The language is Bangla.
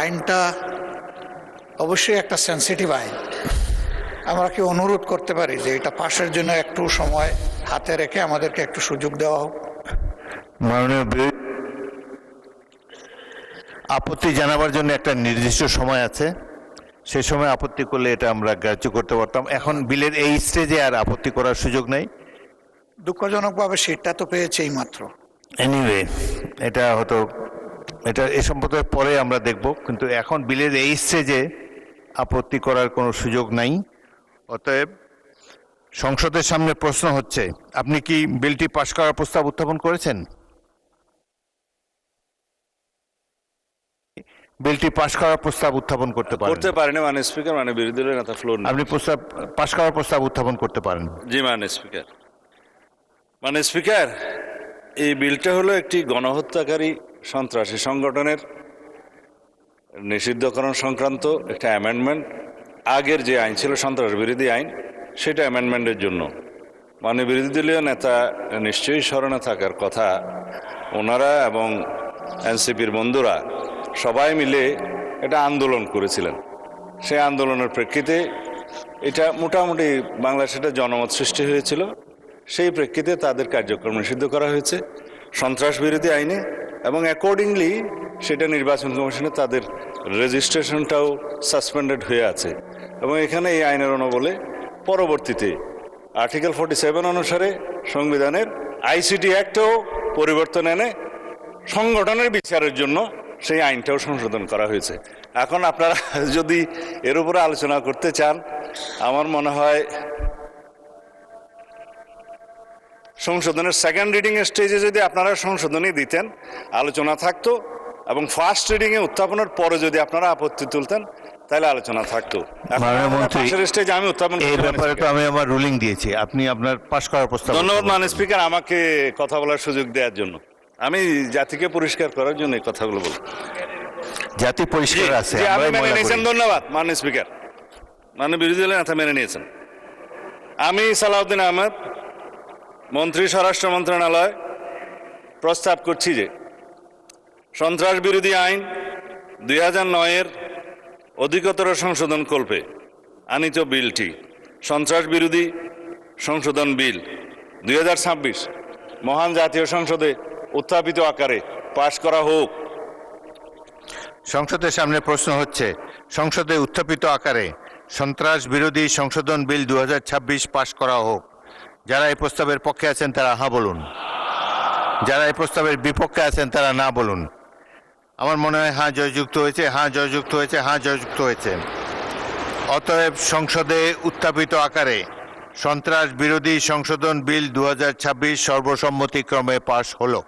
আইনটা অবশ্যই একটা সেন্সিটিভ আইন। আমরা কি অনুরোধ করতে পারি যে এটা পাশের জন্য একটু সময় হাতে রেখে আমাদেরকে একটু সুযোগ দেওয়া হোক? মাননীয় আপত্তি জানাবার জন্য একটা নির্দিষ্ট সময় আছে, সেই সময় আপত্তি করলে এটা আমরা গ্রাহ্য করতে পারতাম। এখন বিলের এই স্টেজে আর আপত্তি করার সুযোগ নেই। দুঃখজনকভাবে সিটটা তো পেয়েছে এই মাত্র। এনিওয়ে, এটা হয়তো এটা এ সম্পর্কে পরে আমরা দেখব, কিন্তু এখন বিলের এই স্টেজে আপত্তি করার কোনো সুযোগ নাই। অতএব সংসদের সামনে প্রশ্ন হচ্ছে, আপনি কি বিলটি পাশ করার প্রস্তাব উত্থাপন করেছেন? বিলটি পাশ করার প্রস্তাব উত্থাপন করতে পারেন মাননীয় স্পিকার। মানে বিরোধী দলের নেতা ফ্লোর আপনি প্রস্তাব পাশ করার প্রস্তাব উত্থাপন করতে পারেন। জি মাননীয় স্পিকার। মাননীয় স্পিকার, এই বিলটা হলো একটি গণহত্যাকারী সন্ত্রাসী সংগঠনের নিষিদ্ধকরণ সংক্রান্ত একটা অ্যামেন্ডমেন্ট। আগের যে আইন ছিল সন্ত্রাস বিরোধী আইন, সেটা অ্যামেন্ডমেন্টের জন্য। মাননীয় বিরোধী দলীয় নেতা নিশ্চয়ই স্মরণে থাকার কথা, ওনারা এবং এনসিপির বন্ধুরা সবাই মিলে এটা আন্দোলন করেছিলেন। সেই আন্দোলনের প্রেক্ষিতে এটা মোটামুটি বাংলাদেশে একটা জনমত সৃষ্টি হয়েছিল। সেই প্রেক্ষিতে তাদের কার্যক্রম নিষিদ্ধ করা হয়েছে সন্ত্রাস বিরোধী আইনে, এবং অ্যাকর্ডিংলি সেটা নির্বাচন কমিশনে তাদের রেজিস্ট্রেশনটাও সাসপেন্ডেড হয়ে আছে। এবং এখানে এই আইনের অনুবলে পরবর্তীতে আর্টিকেল 47 অনুসারে সংবিধানের আইসিটি অ্যাক্টও পরিবর্তন এনে সংগঠনের বিচারের জন্য সেই আইনটাও সংশোধন করা হয়েছে। এখন আপনারা যদি এর উপরে আলোচনা করতে চান, আমার মনে হয় সংশোধনের সেকেন্ড রিডিং এর স্টেজে যদি আপনারা সংশোধনী দিতেন, আলোচনা থাকতো, এবং ফার্স্ট রিডিং এ উত্থাপনের পরে যদি আপনারা আপত্তি তুলতেন, তাহলে আলোচনা থাকতো। আমি উত্থাপন এই ব্যাপারে তো আমি আমার রুলিং দিয়েছি, আপনি আপনার পাশ করার প্রস্তাব। ধন্যবাদ মাননীয় স্পিকার আমাকে কথা বলার সুযোগ দেওয়ার জন্য। আমি জাতিকে পরিষ্কার করার জন্য এই কথাগুলো বলি। জাতি পরিষ্কার আছে, মেনে নিয়েছেন। ধন্যবাদ মাননীয় স্পিকার। মাননীয় বিরোধী দলের নেতা মেনে নিয়েছেন। আমি সালাউদ্দিন আহমেদ, মন্ত্রী স্বরাষ্ট্র মন্ত্রণালয়, প্রস্তাব করছি যে সন্ত্রাস বিরোধী আইন 2009-এর অধিকতর সংশোধন কল্পে আনিত বিলটি সন্ত্রাস বিরোধী সংশোধন বিল 2026 মহান জাতীয় সংসদে উত্থাপিত আকারে পাশ করা হোক। সংসদের সামনে প্রশ্ন হচ্ছে, সংসদে উত্থাপিত আকারে সন্ত্রাস বিরোধী সংশোধন বিল 2026 পাশ করা হোক। যারা এই প্রস্তাবের পক্ষে আছেন তারা হ্যাঁ বলুন, যারা এই প্রস্তাবের বিপক্ষে আছেন তারা না বলুন। আমার মনে হয় হ্যাঁ জয়যুক্ত হয়েছে, হ্যাঁ জয়যুক্ত হয়েছে, হ্যাঁ জয়যুক্ত হয়েছে। অতএব সংসদে উত্থাপিত আকারে সন্ত্রাস বিরোধী সংশোধন বিল 2026 সর্বসম্মতিক্রমে পাশ হলো।